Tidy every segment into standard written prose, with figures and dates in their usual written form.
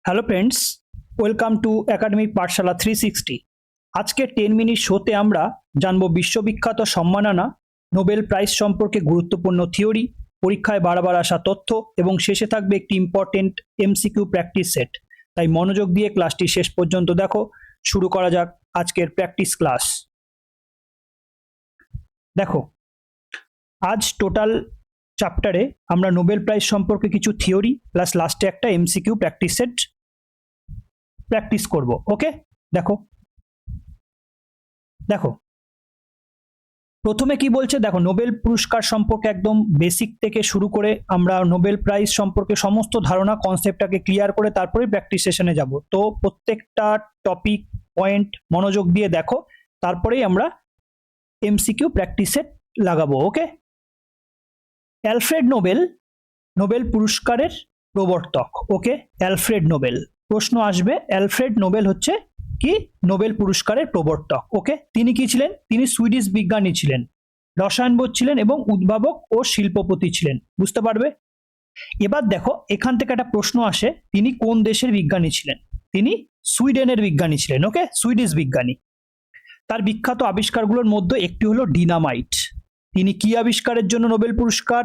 Hello friends, welcome to academic পাঠশালা 360। আজকে 10 minute শোতে আমরা জানবো বিশ্ববিখ্যাত সম্মাননা, নোবেল প্রাইজ সম্পর্কে গুরুত্বপূর্ণ থিওরি, পরীক্ষায় বারবার আসা তথ্য এবং শেষে থাকবে একটি ইম্পর্টেন্ট এমসিকিউ প্র্যাকটিস সেট। তাই মনোযোগ দিয়ে ক্লাসটি শেষ পর্যন্ত দেখো। শুরু করা যাক আজকের প্র্যাকটিস ক্লাস। দেখো, আজ টোটাল চ্যাপ্টারে আমরা নোবেল প্রাইজ সম্পর্কে কিছু থিওরি প্লাস লাস্টে একটা এমসিকিউ প্র্যাকটিস সেট প্র্যাকটিস করব। ওকে, দেখো দেখো প্রথমে কি বলছে দেখো, নোবেল পুরস্কার সম্পর্কে একদম বেসিক থেকে শুরু করে আমরা নোবেল প্রাইজ সম্পর্কে সমস্ত ধারণা কনসেপ্টটাকে ক্লিয়ার করে তারপরে প্র্যাকটিস সেশনে যাব। তো প্রত্যেকটা টপিক পয়েন্ট মনোযোগ দিয়ে দেখো, তারপরেই আমরা এমসিকিউ প্র্যাকটিস সেট লাগাবো। ওকে, অ্যালফ্রেড নোবেল নোবেল পুরস্কারের প্রবর্তক। ওকে, অ্যালফ্রেড নোবেল প্রশ্ন আসবে। অ্যালফ্রেড নোবেল হচ্ছে কি নোবেল পুরস্কারের প্রবর্তক। ওকে, তিনি কি ছিলেন? তিনি সুইডিশ বিজ্ঞানী ছিলেন, রসায়নবিদ ছিলেন এবং উদ্ভাবক ও শিল্পপতি ছিলেন। বুঝতে পারবে? এবার দেখো, এখান থেকে একটা প্রশ্ন আসে, তিনি কোন দেশের বিজ্ঞানী ছিলেন? তিনি সুইডেনের বিজ্ঞানী ছিলেন। ওকে, সুইডিশ বিজ্ঞানী। তার বিখ্যাত আবিষ্কারগুলোর মধ্যে একটি হলো ডিনামাইট। তিনি কি আবিষ্কারের জন্য নোবেল পুরস্কার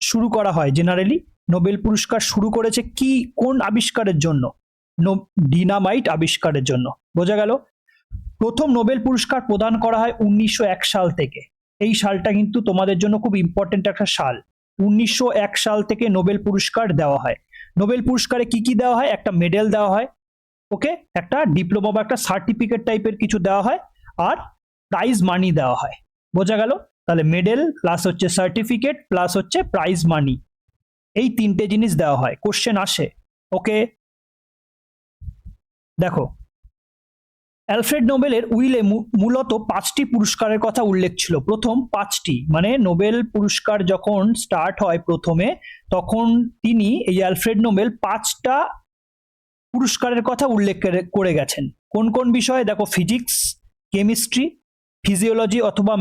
শুরু করা হয়? জেনারেলি নোবেল পুরস্কার শুরু করেছে কি কোন আবিষ্কারের জন্য? ডিনামাইট আবিষ্কারের জন্য। বোঝা গেল? প্রথম নোবেল পুরস্কার প্রদান করা হয় 1901 সাল থেকে। এই সালটা কিন্তু তোমাদের জন্য খুব ইম্পর্টেন্ট একটা সাল। 1901 সাল থেকে নোবেল পুরস্কার দেওয়া হয়। নোবেল পুরস্কারে কি কি দেওয়া হয়? একটা মেডেল দেওয়া হয়, ওকে, একটা ডিপ্লোমা বা একটা সার্টিফিকেট টাইপের কিছু দেওয়া হয়, আর প্রাইজ মানি দেওয়া হয়। বোঝা গেল? তাহলে মেডেল প্লাস হচ্ছে সার্টিফিকেট প্লাস হচ্ছে প্রাইজ মানি, এই তিনটে জিনিস দেওয়া হয়। কোশ্চেন আসে। ওকে, দেখো, অ্যালফ্রেড নোবেলের উইলে মূলত 5টি পুরস্কারের কথা উল্লেখ ছিল। প্রথম 5টি, মানে নোবেল পুরস্কার যখন স্টার্ট হয় প্রথমে, তখন তিনি এই অ্যালফ্রেড নোবেল 5টা পুরস্কারের কথা উল্লেখ করে গেছেন। কোন কোন বিষয়ে? দেখো, ফিজিক্স, কেমিস্ট্রি, ফিজিওলজি অথবা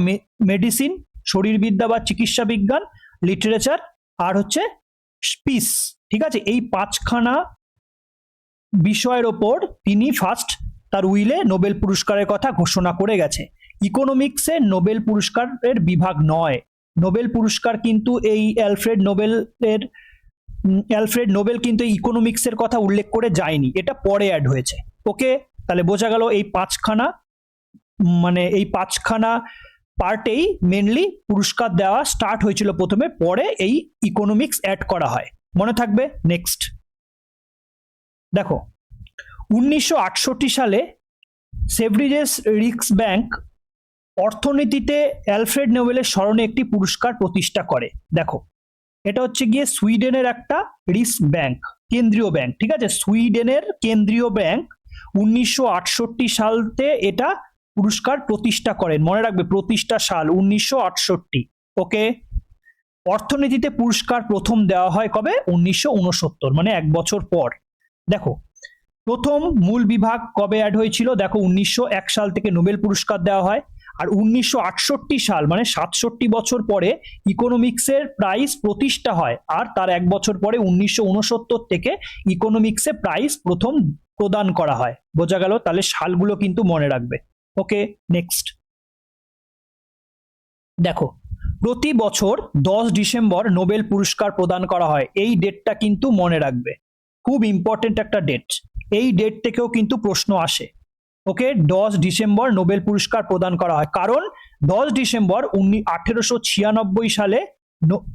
মেডিসিন, শরীরবিদ্যা বা চিকিৎসা বিজ্ঞান, লিটারেচার, আর হচ্ছে পিস। ঠিক আছে, এই 5খানা বিষয়ের ওপর তিনি ফার্স্ট তার উইলে নোবেল পুরস্কারের কথা ঘোষণা করে গেছে। ইকোনমিক্সে নোবেল পুরস্কারের বিভাগ নয়। নোবেল পুরস্কার কিন্তু এই অ্যালফ্রেড নোবেল কিন্তু ইকোনমিক্সের কথা উল্লেখ করে যায়নি, এটা পরে অ্যাড হয়েছে। ওকে, তাহলে বোঝা গেল এই 5খানা পার্টেই মেনলি পুরস্কার দেওয়া স্টার্ট হয়েছিল প্রথমে, পরে এই ইকোনমিক্স অ্যাড করা হয়। মনে থাকবে? নেক্সট দেখো, 1968 সালে সেভরিজেস রিক্স ব্যাংক অর্থনীতিতে অ্যালফ্রেড নোবেলের স্মরণে একটি পুরস্কার প্রতিষ্ঠা করে। দেখো, এটা হচ্ছে গিয়ে সুইডেনের একটা রিস্ক ব্যাংক, কেন্দ্রীয় ব্যাংক। ঠিক আছে, সুইডেনের কেন্দ্রীয় ব্যাংক 1968 সালতে এটা পুরস্কার প্রতিষ্ঠা করেন। মনে রাখবে, প্রতিষ্ঠা সাল 1968। ওকে, অর্থনীতিতে পুরস্কার প্রথম দেওয়া হয় কবে? 1969, মানে 1 বছর পর। দেখো, প্রথম মূল বিভাগ কবে অ্যাড হয়েছিল? দেখো, 1901 সাল থেকে নোবেল পুরস্কার দেওয়া হয়। আর 1968 সাল, মানে 67 বছর পরে ইকোনমিক্সের প্রাইজ প্রতিষ্ঠা হয়। আর তার 1 বছর পরে 1969 থেকে ইকোনমিক্সে প্রাইজ প্রথম প্রদান করা হয়। বোঝা গেল? তাহলে সালগুলো কিন্তু মনে রাখবে। ওকে, নেক্সট দেখো, প্রতি বছর 10 ডিসেম্বর নোবেল পুরস্কার প্রদান করা হয়। এই ডেটটা কিন্তু মনে রাখবে, খুব ইম্পর্টেন্ট একটা ডেট। এই ডেট থেকেও কিন্তু প্রশ্ন আসে। ওকে, 10 ডিসেম্বর নোবেল পুরস্কার প্রদান করা হয়, কারণ 10 ডিসেম্বর 1896 সালে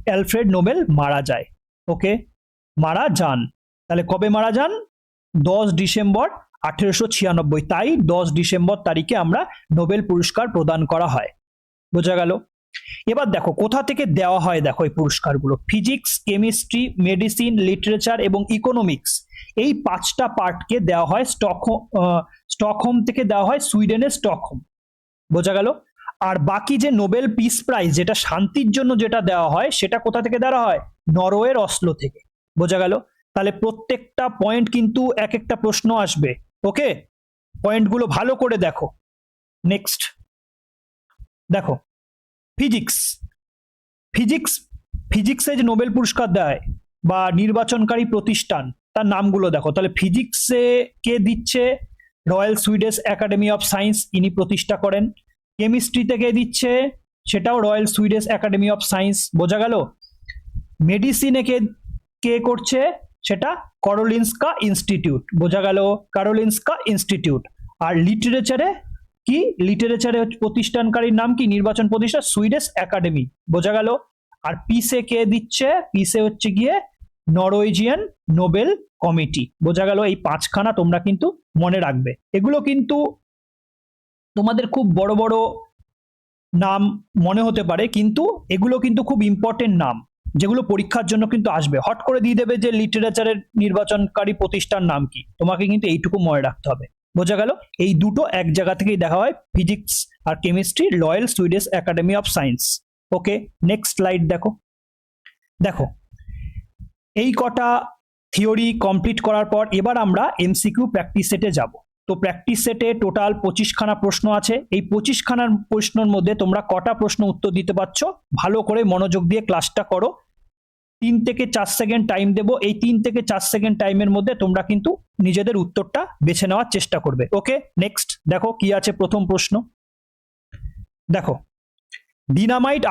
অ্যালফ্রেড নোবেল মারা যায়। ওকে, মারা যান। তাহলে কবে মারা যান? 10 ডিসেম্বর 1896। তাই 10 ডিসেম্বর তারিখে আমরা নোবেল পুরস্কার প্রদান করা হয়। বোঝা গেল? এবার দেখো, কোথা থেকে দেওয়া হয়। দেখো, এই পুরস্কারগুলো ফিজিক্স, কেমিস্ট্রি, মেডিসিন, লিটারেচার এবং ইকোনমিক্স, এই 5টা পার্টকে দেওয়া হয় স্টকহোম থেকে দেওয়া হয়, সুইডেনের স্টকহোম। বোঝা গেল? আর বাকি যে নোবেল পিস প্রাইজ, যেটা শান্তির জন্য যেটা দেওয়া হয়, সেটা কোথা থেকে দেওয়া হয়? নরওয়ের অসলো থেকে। বোঝা গেল? তাহলে প্রত্যেকটা পয়েন্ট কিন্তু এক একটা প্রশ্ন আসবে। ওকে, পয়েন্টগুলো ভালো করে দেখো। নেক্সট দেখো, ফিজিক্স ফিজিক্সে যে নোবেল পুরস্কার দেয় বা নির্বাচনকারী প্রতিষ্ঠান, তার নামগুলো দেখো। তাহলে ফিজিক্সে কে দিচ্ছে? Royal Swedish Academy of science, ইনি প্রতিষ্ঠা করেন। কেমিস্ট্রিতে কে দিচ্ছে? সেটাও royal Swedish Academy of science, বোঝা গেল। মেডিসিনে কে কে করছে? সেটা কারোলিনস্কা ইনস্টিটিউট, বোঝা গেল, কারোলিনস্কা ইনস্টিটিউট। আর লিটারেচারে কি? লিটারেচারে প্রতিষ্ঠানকারীর নাম কি? নির্বাচন প্রতিষ্ঠান সুইডিশ একাডেমি, বোঝা গেল। আর পিসে কে দিচ্ছে? পিসে হচ্ছে গিয়ে নরওয়েজিয়ান নোবেল কমিটি, বোঝা গেল। এই পাঁচখানা তোমরা কিন্তু মনে রাখবে। এগুলো কিন্তু তোমাদের খুব বড় বড় নাম মনে হতে পারে, কিন্তু এগুলো কিন্তু খুব ইম্পর্টেন্ট নাম, যেগুলো পরীক্ষার জন্য কিন্তু আসবে। হট করে দিয়ে দেবে যে লিটারেচারের নির্বাচনকারী প্রতিষ্ঠান নাম কি, তোমাকে কিন্তু এইটুকু মনে রাখতে হবে, বোঝা গেল। এই দুটো এক জায়গা থেকেই দেখা হয়, ফিজিক্স আর chemistry, Royal Swedish Academy of Science. Okay, next slide দেখো। দেখো এই কটা থিওরি কমপ্লিট করার পর এবার আমরা এমসিকিউ প্র্যাকটিস সেটে যাব। তো প্র্যাকটিস সেটে টোটাল 25খানা প্রশ্ন আছে। এই 25খানার প্রশ্নের মধ্যে তোমরা কটা প্রশ্ন উত্তর দিতে পারছো, ভালো করে মনোযোগ দিয়ে ক্লাসটা করো। 3 থেকে 4 সেকেন্ড টাইম দেবো। এই 3 থেকে 4 সেকেন্ড টাইমের মধ্যে তোমরা কিন্তু নিজেদের উত্তরটা বেছে নেওয়ার চেষ্টা করবে। ওকে, নেক্সট দেখো কি আছে। প্রথম প্রশ্ন দেখো, ডিনামাইট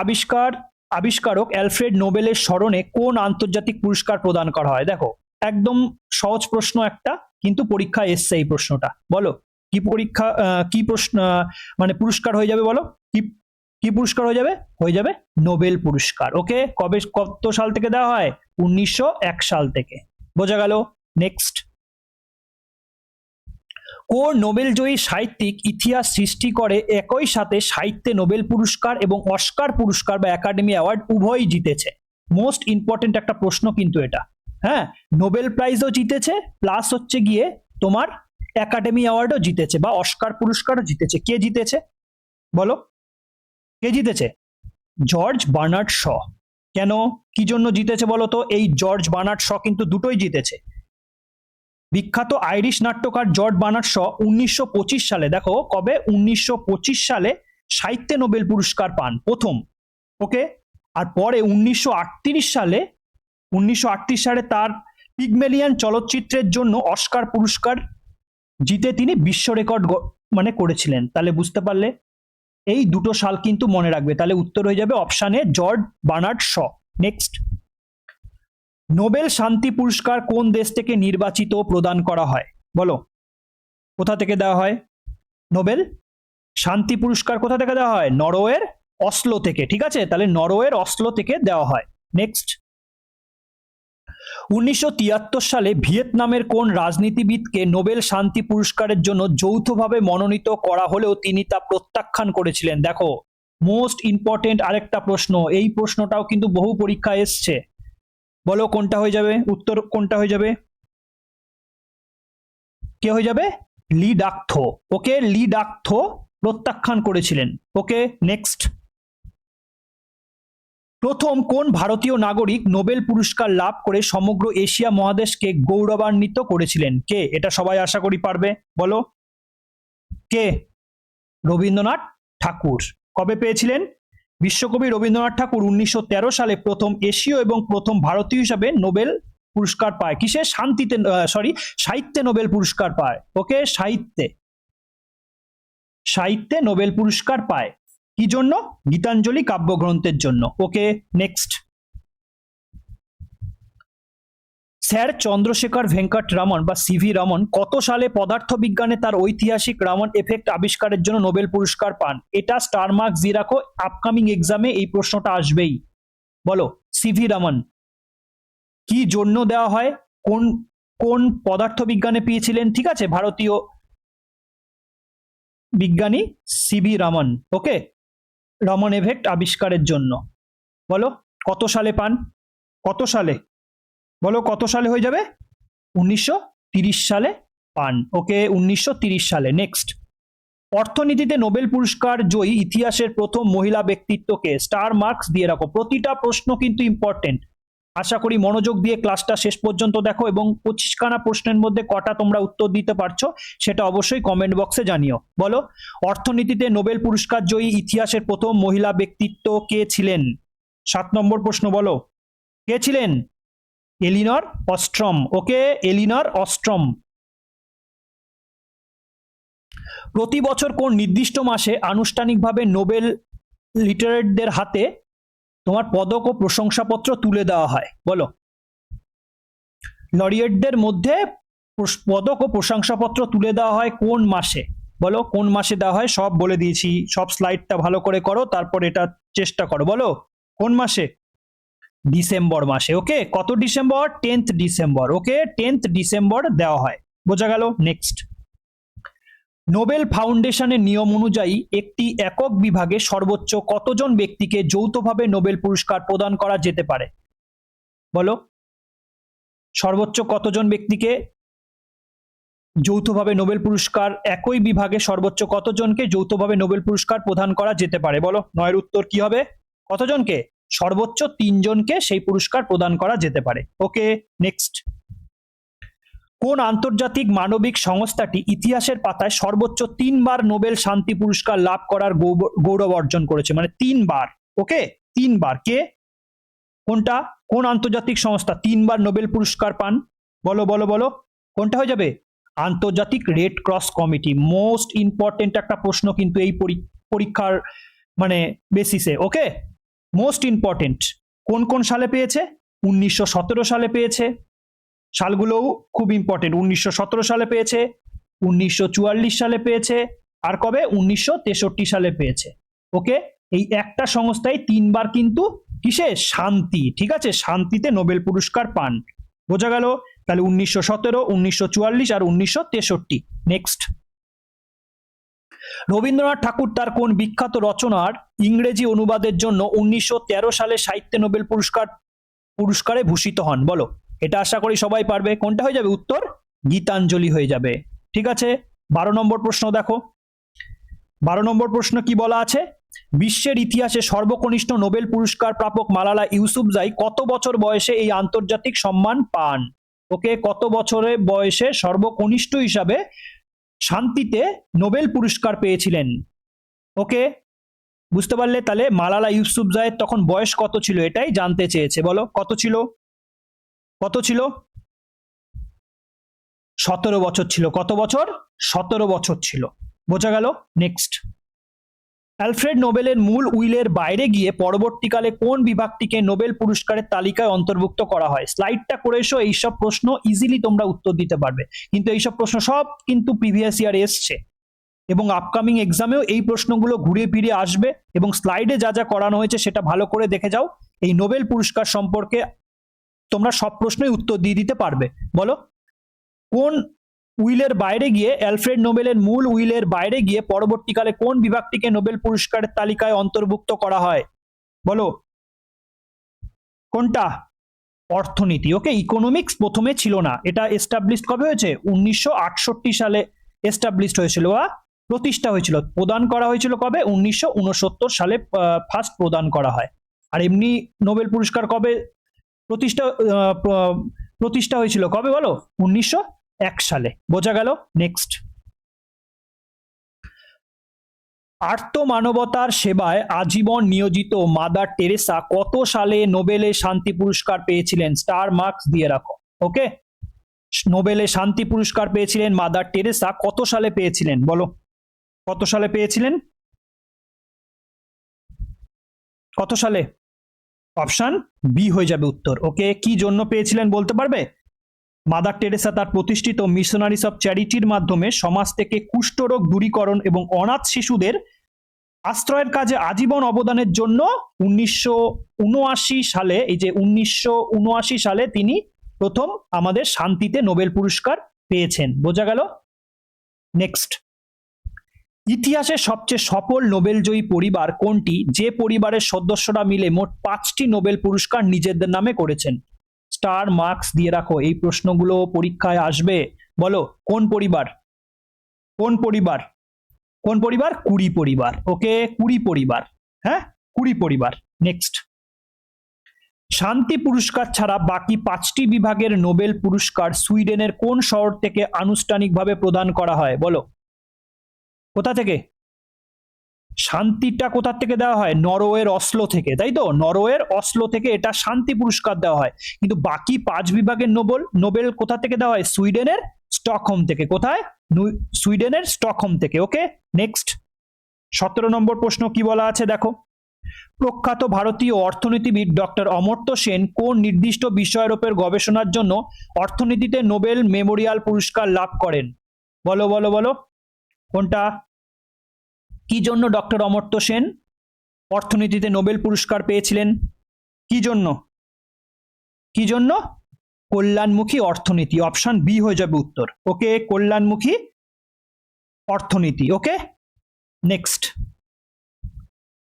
আবিষ্কারক অ্যালফ্রেড নোবেলের স্মরণে কোন আন্তর্জাতিক পুরস্কার প্রদান করা হয়? দেখো একদম সহজ প্রশ্ন একটা, কিন্তু পরীক্ষায় এসছে এই প্রশ্নটা। বলো কি পরীক্ষা, কি প্রশ্ন, মানে পুরস্কার হয়ে যাবে? বলো কি কি পুরস্কার হয়ে যাবে? হয়ে যাবে নোবেল পুরস্কার। ওকে, কবে, কত সাল থেকে দেওয়া হয়? 1901 সাল থেকে, বোঝা গেল। নেক্সট, কোন নোবেলজয়ী সাহিত্যিক ইতিহাস সৃষ্টি করে একই সাথে সাহিত্যে নোবেল পুরস্কার এবং অস্কার পুরস্কার বা একাডেমি অ্যাওয়ার্ড উভয়ই জিতেছে? মোস্ট ইম্পর্টেন্ট একটা প্রশ্ন কিন্তু এটা। হ্যাঁ, নোবেল প্রাইজও জিতেছে, প্লাস হচ্ছে গিয়ে তোমার একাডেমি অ্যাওয়ার্ডও জিতেছে বা অস্কার পুরস্কারও জিতেছে। কে জিতেছে বলো? কে জিতেছে? George Bernard Shaw. কেন, কি জন্য জিতেছে বলো তো? এই জর্জ বার্নার্ড শ কিন্তু দুটোই জিতেছে। বিখ্যাত আইরিশ নাট্যকার জর্জ বার্নার্ড শ 1925 সালে, দেখো কবে, 1925 সালে সাহিত্যে নোবেল পুরস্কার পান প্রথম। ওকে, আর পরে 1938 সালে তার পিগমেলিয়ান চলচ্চিত্রের জন্য অস্কার পুরস্কার জিতে তিনি বিশ্ব রেকর্ড মানে করেছিলেন। তাহলে বুঝতে পারলে, এই দুটো সাল কিন্তু মনে রাখবে। তাহলে উত্তর হয়ে যাবে অপশানে George Bernard Shaw. Next, Nobel শান্তি পুরস্কার কোন দেশ থেকে নির্বাচিত প্রদান করা হয়? বলো কোথা থেকে দেওয়া হয়? নোবেল শান্তি পুরস্কার কোথা থেকে দেওয়া হয়? নরওয়ের অসলো থেকে, ঠিক আছে? তাহলে নরওয়ের অসলো থেকে দেওয়া হয়। নেক্সট, 1973 সালে ভিয়েতনামের কোন রাজনীতিবিদকে নোবেল শান্তি পুরস্কারের জন্য যৌথভাবে মনোনীত করা হলেও তিনি তা প্রত্যাখ্যান করেছিলেন? দেখো মোস্ট ইম্পর্টেন্ট আরেকটা প্রশ্ন, এই প্রশ্নটাও কিন্তু বহু পরীক্ষায় এসছে। বলো কোনটা হয়ে যাবে? উত্তর কোনটা হয়ে যাবে? কে হয়ে যাবে? লি ডাক থো। ওকে, লি ডাক থো প্রত্যাখ্যান করেছিলেন। ওকে, নেক্সট, প্রথম কোন ভারতীয় নাগরিক নোবেল পুরস্কার লাভ করে সমগ্র এশিয়া মহাদেশকে গৌরবান্বিত করেছিলেন? কে? এটা সবাই আশা করি পারবে। বলো কে? রবীন্দ্রনাথ ঠাকুর। কবে পেয়েছিলেন? বিশ্বকবি রবীন্দ্রনাথ ঠাকুর 1913 সালে প্রথম এশীয় এবং প্রথম ভারতীয় হিসাবে নোবেল পুরস্কার পায়। কিসে? শান্তিতে, সাহিত্যে নোবেল পুরস্কার পায়। ওকে, সাহিত্যে নোবেল পুরস্কার পায়। কি জন্য? গীতাঞ্জলি কাব্যগ্রন্থের জন্য। Okay, next, sir Chandrasekhara Venkata Raman বা সিভি রামন কত সালে পদার্থবিজ্ঞানে তার ঐতিহাসিক রামন এফেক্ট আবিষ্কারের জন্য নোবেল পুরস্কার পান? এটা স্টার মার্কস দিয়ে রাখো, আপকামিং এক্সামে এই প্রশ্নটা আসবেই। বলো সিভি রামন কি জন্য দেওয়া হয়? কোন কোন পদার্থবিজ্ঞানে পেয়েছিলেন? ঠিক আছে, ভারতীয় বিজ্ঞানী সিভি রামন। ওকে, রামন এফেক্ট আবিষ্কারের জন্য। বলো কত সালে পান? কত সালে? বলো কত সালে হয়ে যাবে? 1930 সালে পান। ওকে, 1930 সালে। নেক্সট, অর্থনীতিতে নোবেল পুরস্কার জয়ী ইতিহাসের প্রথম মহিলা ব্যক্তিত্বকে? স্টার মার্কস দিয়ে রাখো, প্রতিটা প্রশ্ন কিন্তু ইম্পর্টেন্ট। আশা করি মনোযোগ দিয়ে ক্লাসটা শেষ পর্যন্ত দেখো এবং 25খানা প্রশ্নের মধ্যে কটা তোমরা উত্তর দিতে পারছো সেটা অবশ্যই কমেন্ট বক্সে জানিও। বলো অর্থনীতিতে নোবেল পুরস্কার জয়ী ইতিহাসের প্রথম মহিলা ব্যক্তিত্ব কে ছিলেন? 7 নম্বর প্রশ্ন, বলো কে ছিলেন? এলিনর অস্ট্রম। ওকে, এলিনর অস্ট্রম। প্রতি বছর কোন নির্দিষ্ট মাসে আনুষ্ঠানিকভাবে নোবেল লিটারেটদের হাতে তোমার পদক ও প্রশংসাপত্র তুলে দেওয়া হয়? বলো। লরিয়েটদের মধ্যে পদক ও প্রশংসাপত্র তুলে দেওয়া হয় কোন মাসে? বলো কোন মাসে দেওয়া হয়? সব বলে দিয়েছি, সব স্লাইডটা ভালো করে করো, তারপর এটা চেষ্টা করো। বলো কোন মাসে? ডিসেম্বর মাসে। ওকে, কত ডিসেম্বর? 10th December. ওকে, 10th ডিসেম্বর দেওয়া হয়। বোঝা গেল? নেক্সট, নোবেল ফাউন্ডেশনের নিয়ম অনুযায়ী একটি একক বিভাগে সর্বোচ্চ কতজন ব্যক্তিকে যৌথভাবে নোবেল পুরস্কার প্রদান করা যেতে পারে? বলো, সর্বোচ্চ কতজন ব্যক্তিকে যৌথভাবে নোবেল পুরস্কার, একই বিভাগে সর্বোচ্চ কতজনকে যৌথভাবে নোবেল পুরস্কার প্রদান করা যেতে পারে? বলো, 9 উত্তর কি হবে? কতজনকে? সর্বোচ্চ 3 জনকে সেই পুরস্কার প্রদান করা যেতে পারে। ওকে, নেক্সট, কোন আন্তর্জাতিক মানবিক সংস্থাটি ইতিহাসের পাতায় সর্বোচ্চ 3বার নোবেল শান্তি পুরস্কার লাভ করার গৌরব অর্জন করেছে? মানে 3বার। ওকে, 3বার। কে? কোনটা? কোন আন্তর্জাতিক সংস্থা 3বার নোবেল পুরস্কার পান? বলো বলো বলো, কোনটা হয়ে যাবে? আন্তর্জাতিক red cross committee. Most important একটা প্রশ্ন কিন্তু এই পরীক্ষার মানে বেসিসে। ওকে, মোস্ট ইম্পর্টেন্ট। কোন কোন সালে পেয়েছে? 1917 সালে পেয়েছে, সালগুলোও খুব ইম্পর্টেন্ট। 1917 সালে পেয়েছে, 1944 সালে পেয়েছে, আর কবে? 1963 সালে পেয়েছে। ওকে, এই একটা সংস্থায় 3বার কিন্তু কিসে? শান্তি। ঠিক আছে, শান্তিতে নোবেল পুরস্কার পান। বোঝা গেল? তাহলে 1917, 1944 আর 1963। নেক্সট, রবীন্দ্রনাথ ঠাকুর তার কোন বিখ্যাত রচনার ইংরেজি অনুবাদের জন্য 1913 সালে সাহিত্যে নোবেল পুরস্কারে ভূষিত হন? বলো, এটা আশা করি সবাই পারবে। কোনটা হয়ে যাবে উত্তর? গীতাঞ্জলি হয়ে যাবে। ঠিক আছে, 12 নম্বর প্রশ্ন দেখো। 12 নম্বর প্রশ্ন কি বলা আছে? বিশ্বের ইতিহাসে সর্বকনিষ্ঠ নোবেল পুরস্কার প্রাপক মালালা ইউসুফজাই কত বছর বয়সে এই আন্তর্জাতিক সম্মান পান? ওকে, কত বছরে বয়সে সর্বকনিষ্ঠ হিসাবে শান্তিতে নোবেল পুরস্কার পেয়েছিলেন? ওকে, বুঝতে পারলে? তাহলে মালালা ইউসুফজাইয়ের তখন বয়স কত ছিল এটাই জানতে চেয়েছে। বলো কত ছিল? কত ছিল? 17 বছর ছিল। কত বছর? 17 বছর ছিল। বোঝা গেল? নেক্সট, অ্যালফ্রেড নোবেলের মূল উইলের বাইরে গিয়ে পরবর্তীকালে কোন বিভাগটিকে নোবেল পুরস্কারের তালিকায় অন্তর্ভুক্ত করা হয়? স্লাইডটা করে এসো, এইসব প্রশ্ন ইজিলি তোমরা উত্তর দিতে পারবে। কিন্তু এইসব প্রশ্ন সব কিন্তু প্রিভিয়াস ইয়ার এসছে এবং আপকামিং এক্সামেও এই প্রশ্নগুলো ঘুরে ফিরে আসবে, এবং স্লাইডে যা যা করানো হয়েছে সেটা ভালো করে দেখে যাও। এই নোবেল পুরস্কার সম্পর্কে তোমরা সব প্রশ্নই উত্তর দিয়ে দিতে পারবে। বলো, কোন উইলের বাইরে গিয়ে, অ্যালফ্রেড নোবেলের মূল উইলের বাইরে গিয়ে পরবর্তীকালে কোন বিভাগটিকে নোবেল পুরস্কারের তালিকায় অন্তর্ভুক্ত করা হয়? বলো কোনটা? অর্থনীতি। ওকে, ইকোনমিক্স প্রথমে ছিল না। এটা এস্টাবলিশড কবে হয়েছে? 1968 সালে এস্টাবলিশড হয়েছিল বা প্রতিষ্ঠা হয়েছিল। প্রদান করা হয়েছিল কবে? 1969 সালে ফার্স্ট প্রদান করা হয়। আর এমনি নোবেল পুরস্কার কবে প্রতিষ্ঠা হয়েছিল? কবে বলো? 1901 সালে। বোঝা গেল? নেক্সট, আর্ত মানবতার সেবায় আজীবন নিয়োজিত মাদার টেরেসা কত সালে নোবেলে শান্তি পুরস্কার পেয়েছিলেন? স্টার মার্কস দিয়ে রাখো। ওকে, নোবেলে শান্তি পুরস্কার পেয়েছিলেন মাদার টেরেসা কত সালে পেয়েছিলেন? বলো কত সালে পেয়েছিলেন? কত সালে? অপশন বি হয়ে যাবে উত্তর। ওকে, কি জন্য পেয়েছিলেন বলতে পারবে? মাদার টেরেসা তার প্রতিষ্ঠিত মিশনারিজ অফ চ্যারিটির মাধ্যমে সমাজ থেকে কুষ্ঠরোগ দূরীকরণ এবং অনাথ শিশুদের আশ্রয়ের কাজে আজীবন অবদানের জন্য 1979 সালে, এই যে 1979 সালে তিনি প্রথম আমাদের শান্তিতে নোবেল পুরস্কার পেয়েছেন। বোঝা গেল? নেক্সট, ইতিহাসের সবচেয়ে সফল নোবেলজয়ী পরিবার কোনটি, যে পরিবারের সদস্যরা মিলে মোট 5টি নোবেল পুরস্কার নিজেদের নামে করেছেন? স্টার মার্কস দিয়ে রাখো, এই প্রশ্নগুলো পরীক্ষায় আসবে। বলো কোন পরিবার? কোন পরিবার? কোন পরিবার? কুরি পরিবার। ওকে, কুরি পরিবার। হ্যাঁ, কুরি পরিবার। নেক্সট, শান্তি পুরস্কার ছাড়া বাকি 5টি বিভাগের নোবেল পুরস্কার সুইডেনের কোন শহর থেকে আনুষ্ঠানিকভাবে প্রদান করা হয়? বলো কোথা থেকে? শান্তিটা কোথা থেকে দেওয়া হয়? নরওয়ের অসলো থেকে, তাই তো? নরওয়ের অসলো থেকে এটা শান্তি পুরস্কার দেওয়া হয়। কিন্তু বাকি 5 বিভাগের নোবেল নোবেল কোথা থেকে দেওয়া হয়? সুইডেনের স্টকহোম থেকে। কোথায়? সুইডেনের স্টকহোম থেকে। ওকে, নেক্সট 17 নম্বর প্রশ্ন কি বলা আছে দেখো। প্রখ্যাত ভারতীয় অর্থনীতিবিদ ডক্টর অমর্ত্য সেন কোন নির্দিষ্ট বিষয়ের উপর গবেষণার জন্য অর্থনীতিতে নোবেল মেমোরিয়াল পুরস্কার লাভ করেন? বলো বলো বলো, কোনটা? কি জন্য ডক্টর অমর্ত্য সেন অর্থনীতিতে নোবেল পুরস্কার পেয়েছিলেন? কি জন্য? কি জন্য? কল্যাণমুখী অর্থনীতি। অপশন বি হয়ে যাবে উত্তর। ওকে, কল্যাণমুখী অর্থনীতি। ওকে, নেক্সট।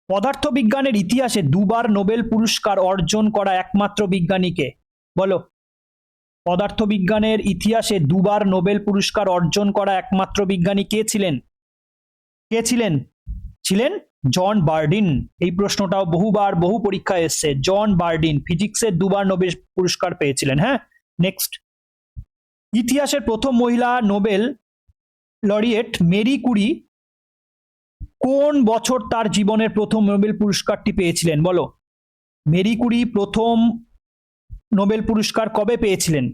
পদার্থবিজ্ঞানের ইতিহাসে দুবার নোবেল পুরস্কার অর্জন করা একমাত্র বিজ্ঞানীকে? বলো। পদার্থবিজ্ঞানের ইতিহাসে দুবার নোবেল পুরস্কার অর্জন করা একমাত্র বিজ্ঞানী কে ছিলেন? কে ছিলেন? ছিলেন জন বার্ডিন। এই প্রশ্নটাও বহুবার বহু পরীক্ষায় এসছে। জন বার্ডিন ফিজিক্সের দুবার নোবেল পুরস্কার পেয়েছিলেন। হ্যাঁ, নেক্সট। ইতিহাসের প্রথম মহিলা নোবেল লরিয়েট মেরি কুরি কোন বছর তার জীবনের প্রথম নোবেল পুরস্কারটি পেয়েছিলেন? বলো। মেরি কুরি প্রথম নোবেল পুরস্কার কবে পেয়েছিলেন?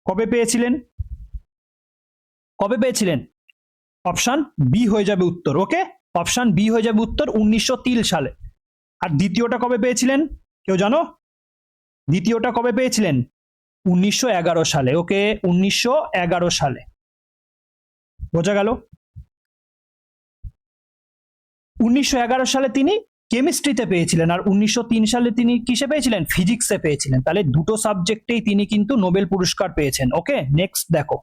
কবে পেয়েছিলেন? কবে পেয়েছিলেন? অপশন বি হয়ে যাবে উত্তর। ওকে, অপশন বি হয়ে যাবে উত্তর, 1903 সালে। আর দ্বিতীয়টা কবে পেয়েছিলেন কেউ জানো? দ্বিতীয়টা কবে পেয়েছিলেন? 1911 সালে। ওকে, 1911 সালে। বোঝা গেল? 1911 সালে তিনি কেমিস্ট্রিতে পেয়েছিলেন, আর 1903 সালে তিনি কিসে পেয়েছিলেন? ফিজিক্সে পেয়েছিলেন। তাহলে দুটো সাবজেক্টেই তিনি কিন্তু নোবেল পুরস্কার পেয়েছেন। ওকে, নেক্সট দেখো।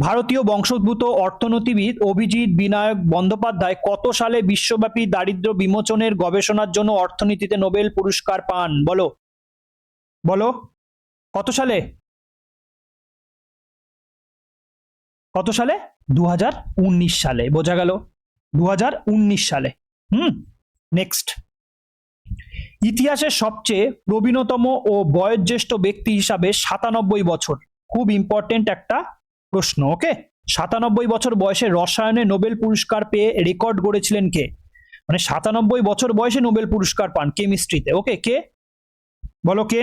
ভারতীয় বংশোদ্ভূত অর্থনীতিবিদ অভিজিৎ বিনায়ক বন্দ্যোপাধ্যায় কত সালে বিশ্বব্যাপী দারিদ্র্য বিমোচনের গবেষণার জন্য অর্থনীতিতে নোবেল পুরস্কার পান? বলো বলো, কত সালে? কত সালে? 2019 সালে। বোঝা গেল? 2019 সালে। নেক্সট। ইতিহাসের সবচেয়ে প্রবীণতম ও বয়োজ্যেষ্ঠ ব্যক্তি হিসাবে 97 বছর, খুব ইম্পর্টেন্ট একটা প্রশ্ন। ওকে, 97 বছর বয়সে রসায়নে নোবেল পুরস্কার পেয়ে রেকর্ড গড়েছিলেন কে? মানে 97 বছর বয়সে নোবেল পুরস্কার পান কেমিস্ট্রিতে। ওকে, কে? বলো কে?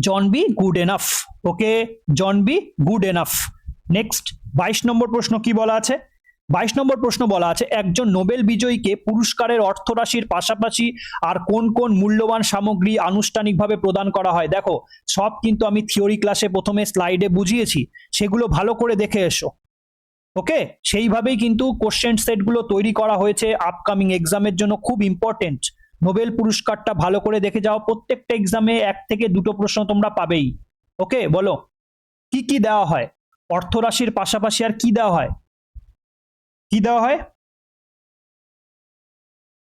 John B Goodenough. Okay, John B Goodenough. Next 22 নম্বর প্রশ্ন কি বলা আছে? 22 নম্বর প্রশ্ন বলা আছে, একজন নোবেল বিজয়ীকে পুরস্কারের অর্থরাশির পাশাপাশি আর কোন কোন মূল্যবান সামগ্রী আনুষ্ঠানিকভাবে প্রদান করা হয়? দেখো, সব কিন্তু আমি থিওরি ক্লাসে প্রথমে স্লাইডে বুঝিয়েছি, সেগুলো ভালো করে দেখে এসো। ওকে, সেইভাবেই কিন্তু কোশ্চেন সেটগুলো তৈরি করা হয়েছে আপকামিং এক্সামের জন্য। খুব ইম্পর্টেন্ট, নোবেল পুরস্কারটা ভালো করে দেখে যাও। প্রত্যেকটা এক্সামে 1 থেকে 2টো প্রশ্ন তোমরা পাবেই। ওকে, বলো কি কি দেওয়া হয়? অর্থরাশির পাশাপাশি আর কি দেওয়া হয়? কি দেওয়া হয়?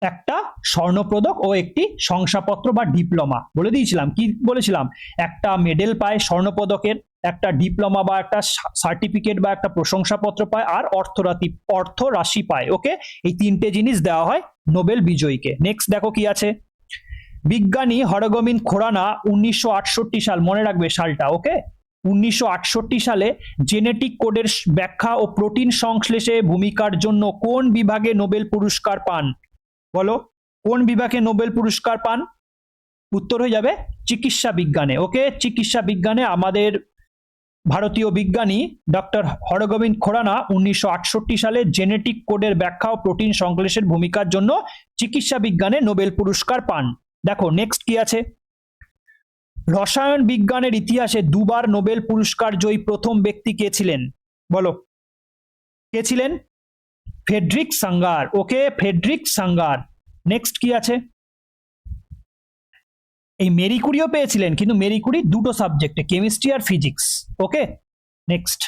একটা স্বর্ণপদক ও একটি শংসাপত্র বা ডিপ্লোমা। বলে দিয়েছিলাম, কি বলেছিলাম? একটা মেডেল পায় স্বর্ণপদকের, একটা ডিপ্লোমা বা একটা সার্টিফিকেট বা একটা প্রশংসাপত্র পায়, আর অর্থরাশি পায়। ওকে, এই 3টে জিনিস দেওয়া হয় নোবেল বিজয়ীকে। নেক্সট দেখো কি আছে। বিজ্ঞানী হরগোবিন্দ খোরানা 1968 সাল, মনে রাখবে সালটা। ওকে, 1968 সালে জেনেটিক কোডের ব্যাখ্যা ও প্রোটিন সংশ্লেষে ভূমিকার জন্য কোন বিভাগে নোবেল পুরস্কার পান? বলো, কোন বিভাগে নোবেল পুরস্কার পান? উত্তর হয়ে যাবে চিকিৎসা বিজ্ঞানে। ওকে, চিকিৎসা বিজ্ঞানে আমাদের ভারতীয় বিজ্ঞানী ডক্টর হরগোবিন্দ খোরানা 1968 সালে জেনেটিক কোডের ব্যাখ্যা ও প্রোটিন সংশ্লেষের ভূমিকার জন্য চিকিৎসা বিজ্ঞানে নোবেল পুরস্কার পান। দেখো নেক্সট কি আছে। রসায়ন বিজ্ঞানের ইতিহাসে দুবার নোবেল পুরস্কার জয়ী প্রথম ব্যক্তি কে ছিলেন? বলো, কে ছিলেন? Friedrich Sanger. ওকে, ফ্রেডরিক সাঙ্গার। নেক্সট কি আছে? এই মেরি কুরিও পেয়েছিলেন, কিন্তু মেরি কুরি দুটো সাবজেক্টে, কেমিস্ট্রি আর ফিজিক্স। ওকে, নেক্সট।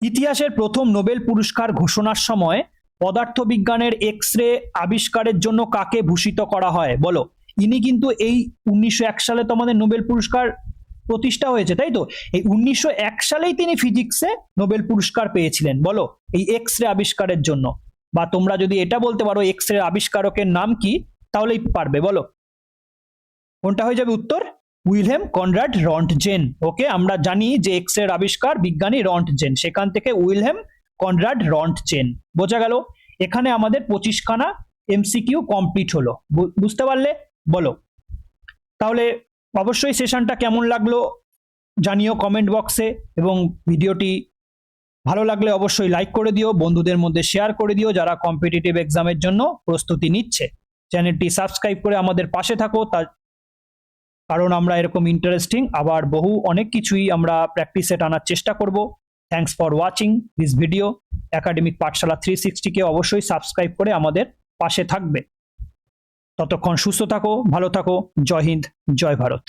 ইতিহাসের প্রথম নোবেল পুরস্কার ঘোষণার সময় পদার্থবিজ্ঞানের এক্স রে আবিষ্কারের জন্য কাকে ভূষিত করা হয়? বলো। ইনি কিন্তু এই 1901 সালে তো আমাদের নোবেল পুরস্কার প্রতিষ্ঠা হয়েছে, তাই তো? এই 1901 সালেই তিনি ফিজিক্সে নোবেল পুরস্কার পেয়েছিলেন। বলো, এই এক্স রে আবিষ্কারের জন্য। বা তোমরা যদি এটা বলতে পারো এক্স রে আবিষ্কারকের নাম কি, তাহলেই পারবে। বলো, কোনটা হয়ে যাবে উত্তর? Wilhelm Conrad Röntgen. ওকে, আমরা জানি যে এক্স রে আবিষ্কার বিজ্ঞানী রন্টজেন, সেখান থেকে উইলহেম কনরাড রন্ট চেন। বোঝা গেল? এখানে আমাদের 25খানা এমসিকিউ কমপ্লিট হলো। বুঝতে পারলে? বলো। তাহলে অবশ্যই সেশনটা কেমন লাগলো জানিও কমেন্ট বক্সে, এবং ভিডিওটি ভালো লাগলে অবশ্যই লাইক করে দিও, বন্ধুদের মধ্যে শেয়ার করে দিও যারা কম্পিটিটিভ এক্সামের জন্য প্রস্তুতি নিচ্ছে। চ্যানেলটি সাবস্ক্রাইব করে আমাদের পাশে থাকো, তার কারণ আমরা এরকম ইন্টারেস্টিং আবার অনেক কিছুই আমরা প্র্যাকটিস সেট আনার চেষ্টা করব। Thanks for watching this video. Academic পাঠশালা 360কে অবশ্যই সাবস্ক্রাইব করে আমাদের পাশে থাকবে। ততক্ষণ সুস্থ থাকো, ভালো থাকো। জয় হিন্দ, জয় ভারত।